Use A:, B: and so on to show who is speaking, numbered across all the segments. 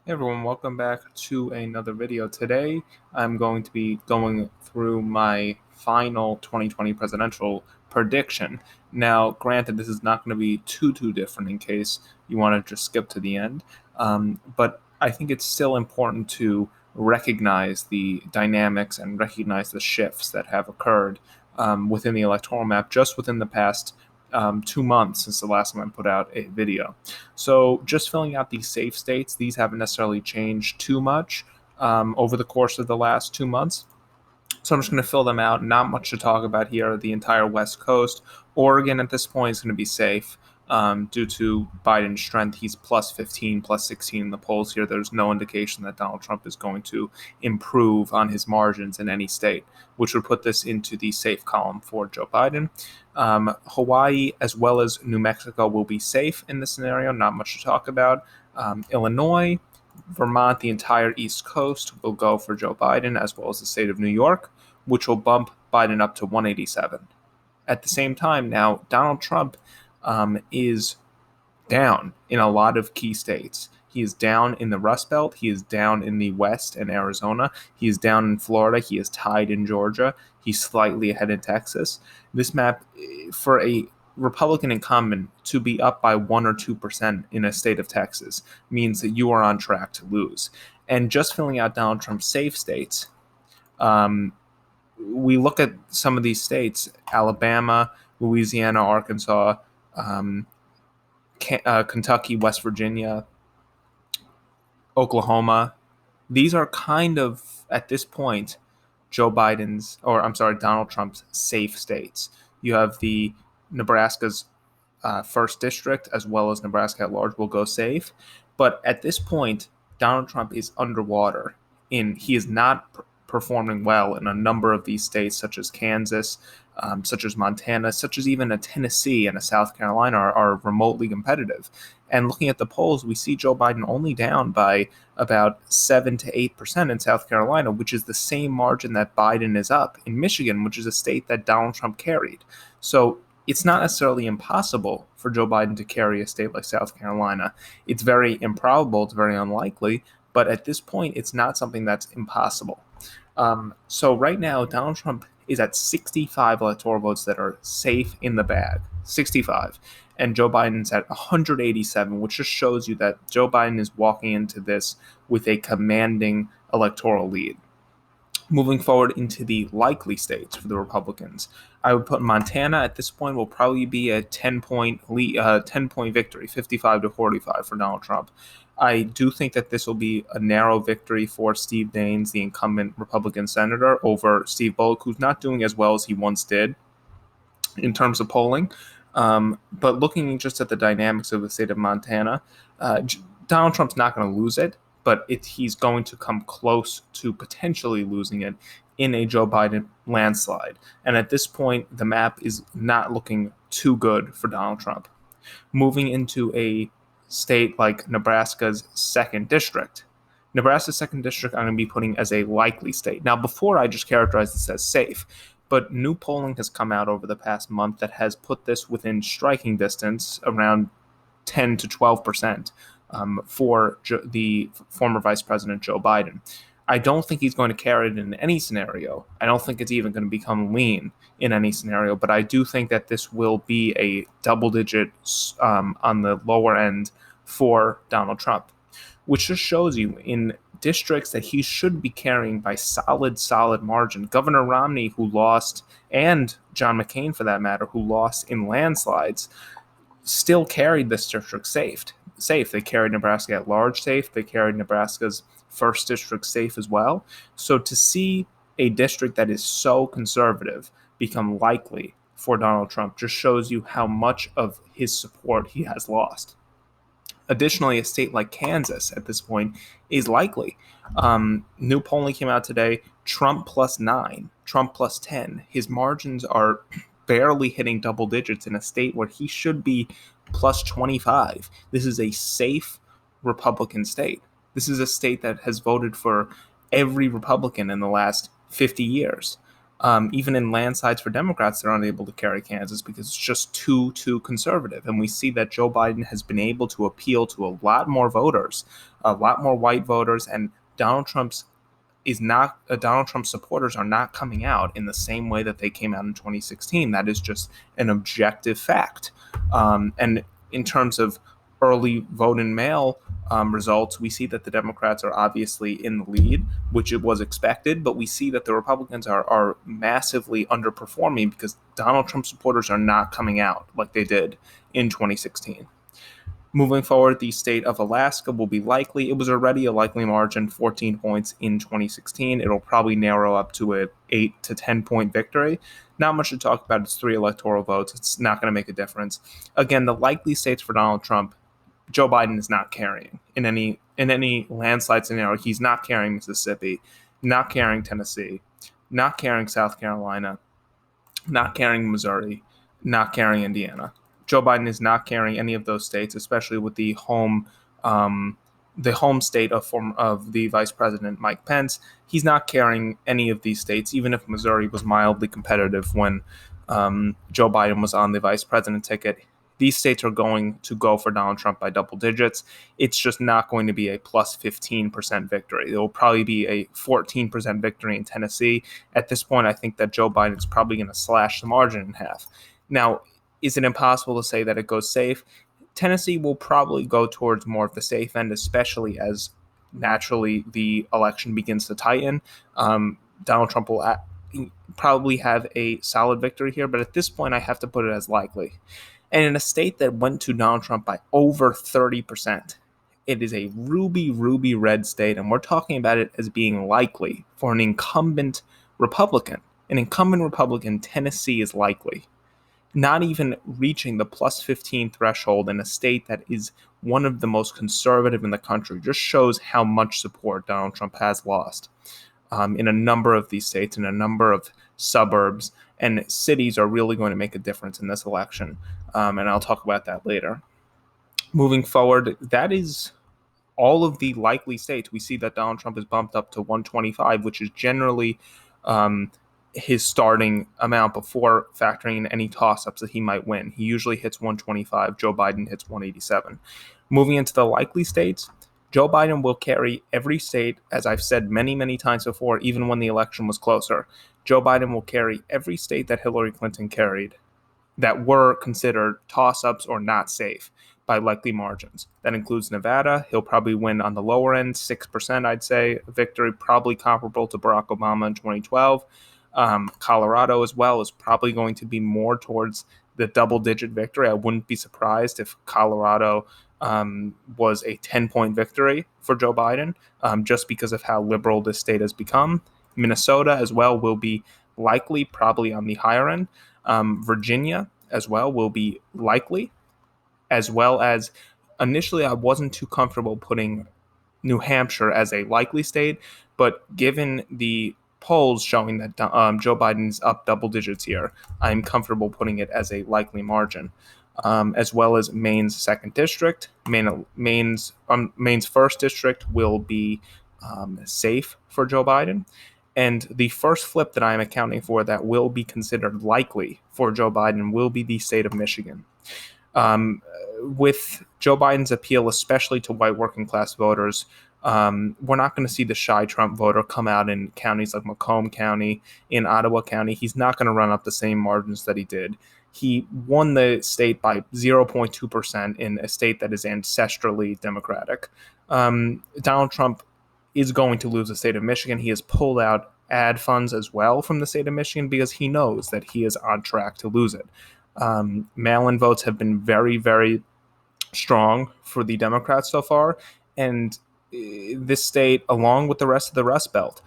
A: Hey everyone, welcome back to another video. Today, I'm going to be going through my final 2020 presidential prediction. Now, granted, this is not going to be too different in case you want to just skip to the end, but I think it's still important to recognize the dynamics and recognize the shifts that have occurred within the electoral map just within the past 2 months since the last time I put out a video. So just filling out these safe states, these haven't necessarily changed too much over the course of the last 2 months. So I'm just going to fill them out. Not much to talk about here. The entire West Coast. Oregon at this point is going to be safe due to Biden's strength. He's plus 15, plus 16 in the polls here. There's no indication that Donald Trump is going to improve on his margins in any state, which would put this into the safe column for Joe Biden. Hawaii as well as New Mexico will be safe in this scenario. Not much to talk about. Illinois, Vermont, the entire East Coast will go for Joe Biden, as well as the state of New York, which will bump Biden up to 187. At the same time, now, Donald Trump is down in a lot of key states. He is down in the Rust Belt. He is down in the West and Arizona. He is down in Florida. He is tied in Georgia. He's slightly ahead in Texas. This map, for a Republican incumbent to be up by 1 or 2% in a state of Texas means that you are on track to lose. And just filling out Donald Trump's safe states, we look at some of these states: Alabama, Louisiana, Arkansas, Kentucky, West Virginia, Oklahoma. These are kind of, at this point, Donald Trump's safe states. You have the Nebraska's first district, as well as Nebraska at large, will go safe. But at this point, Donald Trump is underwater. He is not performing well in a number of these states, such as Kansas, such as Montana, such as even a Tennessee and a South Carolina are remotely competitive. And looking at the polls, we see Joe Biden only down by about 7 to 8% in South Carolina, which is the same margin that Biden is up in Michigan, which is a state that Donald Trump carried. So it's not necessarily impossible for Joe Biden to carry a state like South Carolina. It's very improbable, it's very unlikely, but at this point, it's not something that's impossible. So right now, Donald Trump is at 65 electoral votes that are safe in the bag, 65. And Joe Biden's at 187, which just shows you that Joe Biden is walking into this with a commanding electoral lead. Moving forward into the likely states for the Republicans, I would put Montana at this point will probably be a 10-point victory, 55 to 45 for Donald Trump. I do think that this will be a narrow victory for Steve Daines, the incumbent Republican senator, over Steve Bullock, who's not doing as well as he once did in terms of polling. But looking just at the dynamics of the state of Montana, Donald Trump's not going to lose it, but he's going to come close to potentially losing it in a Joe Biden landslide. And at this point, the map is not looking too good for Donald Trump. Moving into a state like Nebraska's 2nd district. Nebraska's 2nd district I'm going to be putting as a likely state. Now, before I just characterized this as safe, but new polling has come out over the past month that has put this within striking distance, around 10 to 12%, for the former Vice President Joe Biden. I don't think he's going to carry it in any scenario. I don't think it's even going to become lean in any scenario, but I do think that this will be a double digit on the lower end for Donald Trump, which just shows you in districts that he should be carrying by solid margin. Governor Romney, who lost, and John McCain, for that matter, who lost in landslides, still carried this district safe. They carried Nebraska at large safe. They carried Nebraska's 1st district safe as well. So to see a district that is so conservative become likely for Donald Trump just shows you how much of his support he has lost. Additionally, a state like Kansas at this point is likely. New polling came out today. Trump plus 9, Trump plus 10. His margins are barely hitting double digits in a state where he should be plus 25. This is a safe Republican state. This is a state that has voted for every Republican in the last 50 years. Even in landslides for Democrats, they're unable to carry Kansas because it's just too conservative. And we see that Joe Biden has been able to appeal to a lot more voters, a lot more white voters, and Donald Trump's supporters are not coming out in the same way that they came out in 2016. That is just an objective fact. And in terms of early vote in mail results, we see that the Democrats are obviously in the lead, which it was expected, but we see that the Republicans are massively underperforming because Donald Trump supporters are not coming out like they did in 2016. Moving forward, the state of Alaska will be likely. It was already a likely margin, 14 points in 2016. It'll probably narrow up to an 8 to 10 point victory. Not much to talk about. It's 3 electoral votes. It's not going to make a difference. Again, the likely states for Donald Trump, Joe Biden is not carrying in any landslide scenario. He's not carrying Mississippi, not carrying Tennessee, not carrying South Carolina, not carrying Missouri, not carrying Indiana. Joe Biden is not carrying any of those states, especially with the home state of the Vice President Mike Pence. He's not carrying any of these states, even if Missouri was mildly competitive when Joe Biden was on the Vice President ticket. These states are going to go for Donald Trump by double digits. It's just not going to be a plus 15% victory. It will probably be a 14% victory in Tennessee. At this point, I think that Joe Biden is probably going to slash the margin in half. Now, is it impossible to say that it goes safe? Tennessee will probably go towards more of the safe end, especially as naturally the election begins to tighten. Donald Trump will probably have a solid victory here, but at this point, I have to put it as likely. And in a state that went to Donald Trump by over 30%, it is a ruby red state, and we're talking about it as being likely for an incumbent Republican. An incumbent Republican, Tennessee is likely. Not even reaching the plus 15 threshold in a state that is one of the most conservative in the country just shows how much support Donald Trump has lost in a number of these states, in a number of suburbs, and cities are really going to make a difference in this election. And I'll talk about that later. Moving forward, that is all of the likely states. We see that Donald Trump is bumped up to 125, which is generally his starting amount before factoring in any toss-ups that he might win. He usually hits 125. Joe Biden hits 187. Moving into the likely states, Joe Biden will carry every state, as I've said many times before, even when the election was closer. Joe Biden will carry every state that Hillary Clinton carried that were considered toss-ups or not safe by likely margins. That includes Nevada. He'll probably win on the lower end, 6%, I'd say. A victory probably comparable to Barack Obama in 2012. Colorado as well is probably going to be more towards the double-digit victory. I wouldn't be surprised if Colorado was a 10-point victory for Joe Biden, just because of how liberal this state has become. Minnesota as well will be likely, probably on the higher end. Virginia as well will be likely, as well as initially I wasn't too comfortable putting New Hampshire as a likely state, but given the polls showing that Joe Biden's up double digits here, I'm comfortable putting it as a likely margin. As well as Maine's second district. Maine's first district will be safe for Joe Biden. And the first flip that I'm accounting for that will be considered likely for Joe Biden will be the state of Michigan. With Joe Biden's appeal, especially to white working class voters, we're not going to see the shy Trump voter come out in counties like Macomb County, in Ottawa County. He's not going to run up the same margins that he did. He won the state by 0.2% in a state that is ancestrally Democratic. Donald Trump is going to lose the state of Michigan. He has pulled out ad funds as well from the state of Michigan because he knows that he is on track to lose it. Mail-in votes have been very strong for the Democrats so far, and this state, along with the rest of the Rust Belt,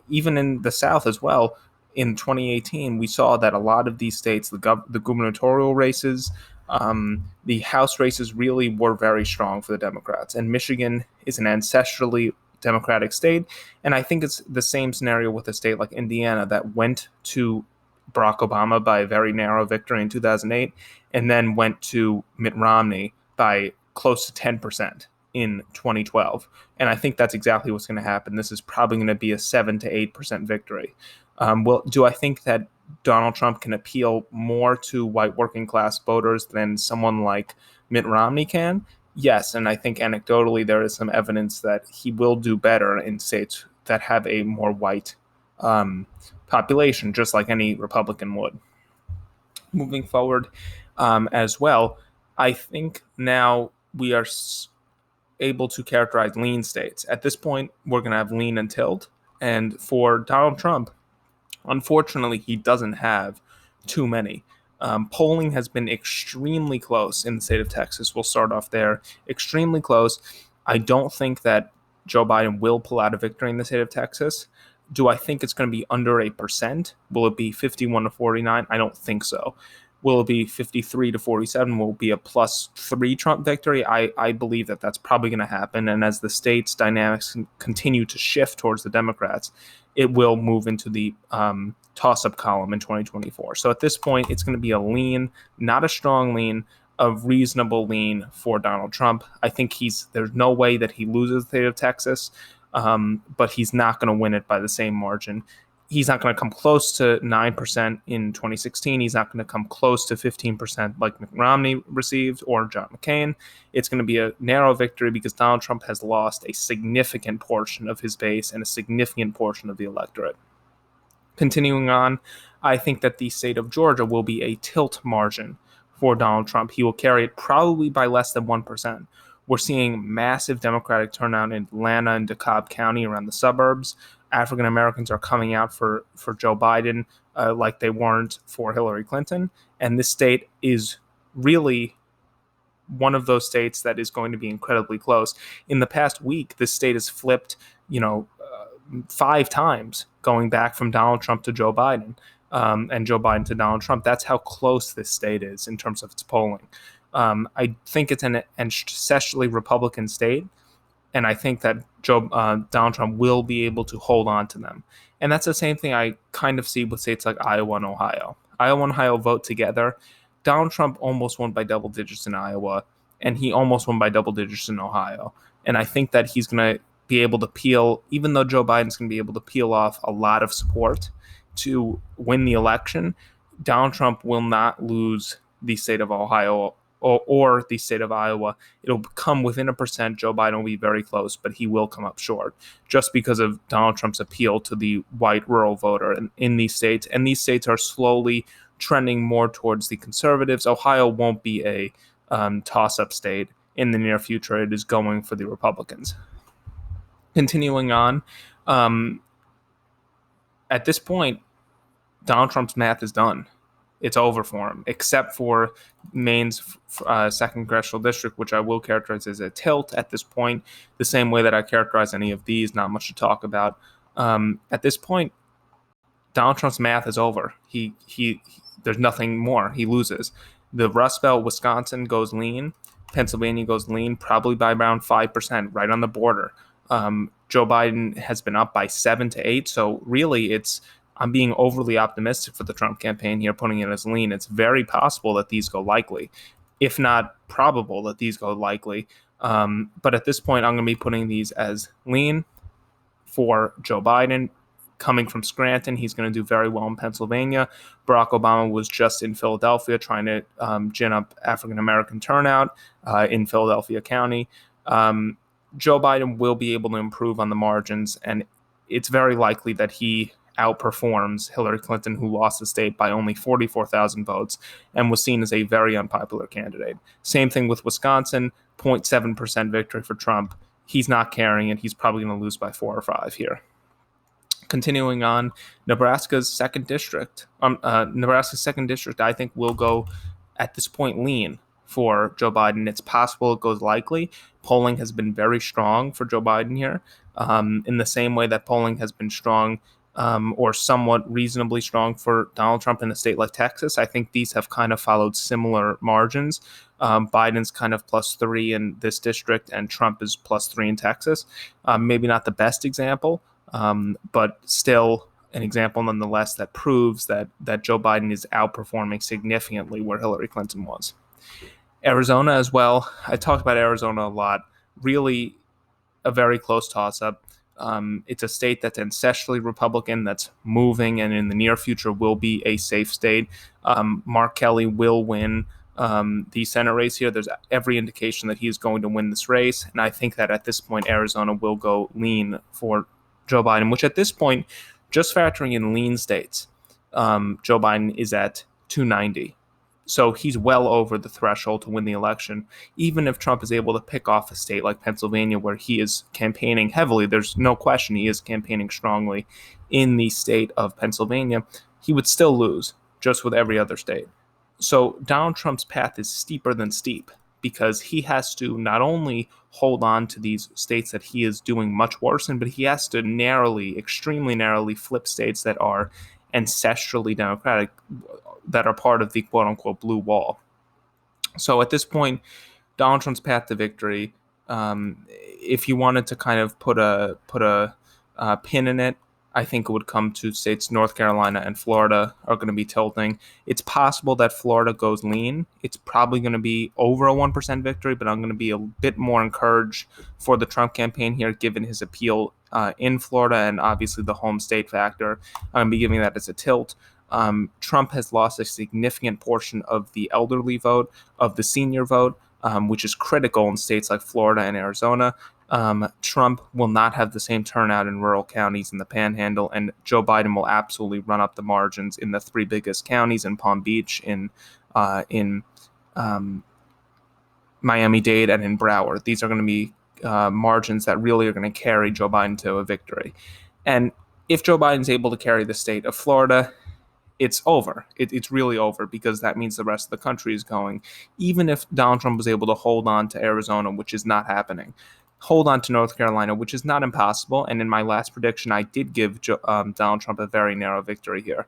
A: even in the South as well, in 2018, we saw that a lot of these states, the gubernatorial races, the House races really were very strong for the Democrats. And Michigan is an ancestrally Democratic state, and I think it's the same scenario with a state like Indiana that went to Barack Obama by a very narrow victory in 2008, and then went to Mitt Romney by close to 10% in 2012. And I think that's exactly what's going to happen. This is probably going to be a 7 to 8% victory. Do I think that Donald Trump can appeal more to white working class voters than someone like Mitt Romney can? Yes, and I think anecdotally there is some evidence that he will do better in states that have a more white um, population, just like any Republican would. Moving forward as well, I think now we are able to characterize lean states. At this point, we're going to have lean and tilt. And for Donald Trump, unfortunately, he doesn't have too many. Polling has been extremely close in the state of Texas. We'll start off there. Extremely close. I don't think that Joe Biden will pull out a victory in the state of Texas. Do I think it's going to be under 8%? Will it be 51 to 49? I don't think so. Will it be 53 to 47? Will it be a +3 Trump victory? I believe that that's probably going to happen. And as the state's dynamics continue to shift towards the Democrats, it will move into the toss-up column in 2024. So at this point, it's going to be a lean, not a strong lean, a reasonable lean for Donald Trump. I think there's no way that he loses the state of Texas, but he's not going to win it by the same margin. He's not going to come close to 9% in 2016. He's not going to come close to 15% like Mitt Romney received or John McCain. It's going to be a narrow victory because Donald Trump has lost a significant portion of his base and a significant portion of the electorate. Continuing on, I think that the state of Georgia will be a tilt margin for Donald Trump. He will carry it probably by less than 1%. We're seeing massive Democratic turnout in Atlanta and DeKalb County around the suburbs. African Americans are coming out for Joe Biden like they weren't for Hillary Clinton. And this state is really one of those states that is going to be incredibly close. In the past week, this state has flipped, 5 times going back from Donald Trump to Joe Biden and Joe Biden to Donald Trump. That's how close this state is in terms of its polling. I think it's an ancestral Republican state, and I think that Donald Trump will be able to hold on to them. And that's the same thing I kind of see with states like Iowa and Ohio. Iowa and Ohio vote together. Donald Trump almost won by double digits in Iowa, and he almost won by double digits in Ohio. And I think that he's going to be able to peel, even though Joe Biden's going to be able to peel off a lot of support to win the election, Donald Trump will not lose the state of Ohio or the state of Iowa. It'll come within 1%. Joe Biden will be very close, but he will come up short just because of Donald Trump's appeal to the white rural voter in these states. And these states are slowly trending more towards the conservatives. Ohio won't be a toss-up state in the near future. It is going for the Republicans. Continuing on, at this point, Donald Trump's math is done. It's over for him, except for Maine's 2nd Congressional District, which I will characterize as a tilt at this point, the same way that I characterize any of these, not much to talk about. At this point, Donald Trump's math is over. There's nothing more. He loses. The Rust Belt, Wisconsin goes lean. Pennsylvania goes lean, probably by around 5%, right on the border. Joe Biden has been up by 7 to 8, so really I'm being overly optimistic for the Trump campaign here, putting it as lean. It's very possible that these go likely, if not probable that these go likely. But at this point, I'm going to be putting these as lean for Joe Biden. Coming from Scranton, he's going to do very well in Pennsylvania. Barack Obama was just in Philadelphia trying to gin up African-American turnout in Philadelphia County. Joe Biden will be able to improve on the margins, and it's very likely that he outperforms Hillary Clinton, who lost the state by only 44,000 votes and was seen as a very unpopular candidate. Same thing with Wisconsin, 0.7% victory for Trump. He's not carrying it. He's probably going to lose by 4 or 5 here. Continuing on, Nebraska's 2nd district. Nebraska's 2nd district, I think, will go at this point lean for Joe Biden. It's possible it goes likely. Polling has been very strong for Joe Biden here, in the same way that polling has been strong or somewhat reasonably strong for Donald Trump in a state like Texas. I think these have kind of followed similar margins. Biden's kind of +3 in this district, and Trump is +3 in Texas. Maybe not the best example, but still an example nonetheless that proves that Joe Biden is outperforming significantly where Hillary Clinton was. Arizona as well. I talked about Arizona a lot. Really a very close toss-up. It's a state that's ancestrally Republican, that's moving, and in the near future will be a safe state. Mark Kelly will win the Senate race here. There's every indication that he's going to win this race, and I think that at this point Arizona will go lean for Joe Biden, which at this point, just factoring in lean states, Joe Biden is at 290. So he's well over the threshold to win the election. Even if Trump is able to pick off a state like Pennsylvania, where he is campaigning heavily, there's no question he is campaigning strongly in the state of Pennsylvania, he would still lose, just with every other state. So Donald Trump's path is steeper than steep, because he has to not only hold on to these states that he is doing much worse in, but he has to narrowly, extremely narrowly flip states that are ancestrally Democratic, that are part of the quote-unquote blue wall. So at this point, Donald Trump's path to victory, if you wanted to kind of put a pin in it, I think it would come to states North Carolina and Florida are going to be tilting. It's possible that Florida goes lean. It's probably going to be over a 1% victory, but I'm going to be a bit more encouraged for the Trump campaign here, given his appeal in Florida and obviously the home state factor. I'm going to be giving that as a tilt. Trump has lost a significant portion of the elderly vote, of the senior vote, which is critical in states like Florida and Arizona. Trump will not have the same turnout in rural counties in the Panhandle, and Joe Biden will absolutely run up the margins in the three biggest counties, in Palm Beach, in Miami-Dade, and in Broward. These are going to be margins that really are going to carry Joe Biden to a victory. And if Joe Biden's able to carry the state of Florida, it's over. It's really over, because that means the rest of the country is going. Even if Donald Trump was able to hold on to Arizona, which is not happening, hold on to North Carolina, which is not impossible, and in my last prediction, I did give Donald Trump a very narrow victory here.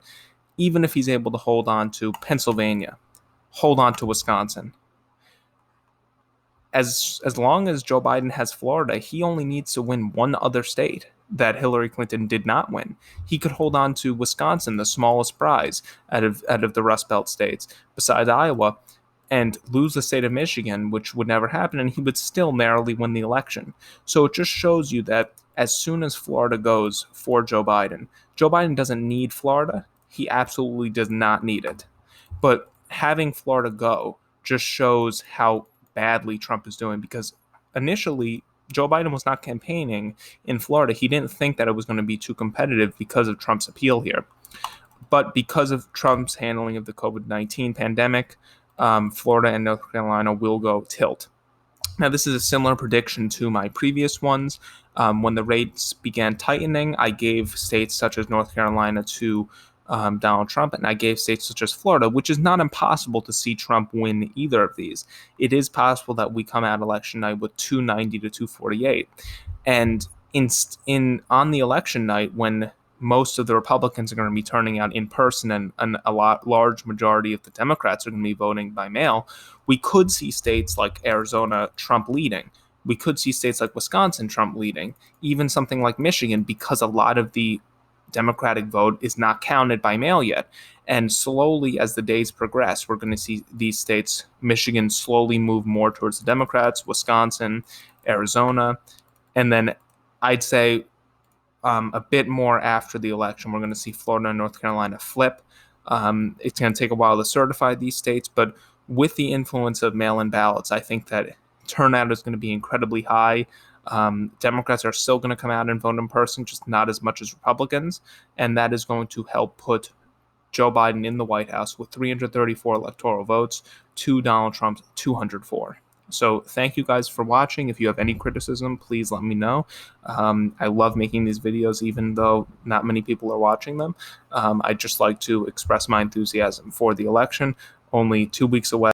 A: Even if he's able to hold on to Pennsylvania, hold on to Wisconsin, as long as Joe Biden has Florida, he only needs to win one other state that Hillary Clinton did not win. He could hold on to Wisconsin, the smallest prize out of the Rust Belt states, besides Iowa, and lose the state of Michigan, which would never happen, and he would still narrowly win the election. So it just shows you that as soon as Florida goes for Joe Biden doesn't need Florida. He absolutely does not need it. But having Florida go just shows how badly Trump is doing, because initially Joe Biden was not campaigning in Florida. He didn't think that it was going to be too competitive because of Trump's appeal here. But because of Trump's handling of the COVID-19 pandemic, Florida and North Carolina will go tilt. Now, this is a similar prediction to my previous ones. When the rates began tightening, I gave states such as North Carolina to Donald Trump, and I gave states such as Florida, which is not impossible to see Trump win either of these. It is possible that we come out election night with 290 to 248. And on the election night, when most of the Republicans are going to be turning out in person, and large majority of the Democrats are going to be voting by mail, we could see states like Arizona Trump leading. We could see states like Wisconsin Trump leading, even something like Michigan, because a lot of the Democratic vote is not counted by mail yet. And slowly, as the days progress, we're going to see these states, Michigan, slowly move more towards the Democrats, Wisconsin, Arizona, and then I'd say a bit more after the election, we're going to see Florida and North Carolina flip. It's going to take a while to certify these states, but with the influence of mail-in ballots, I think that turnout is going to be incredibly high. Democrats are still going to come out and vote in person, just not as much as Republicans, and that is going to help put Joe Biden in the White House with 334 electoral votes to Donald Trump's 204. So thank you guys for watching. If you have any criticism, please let me know. I love making these videos, even though not many people are watching them. I'd just like to express my enthusiasm for the election. Only 2 weeks away.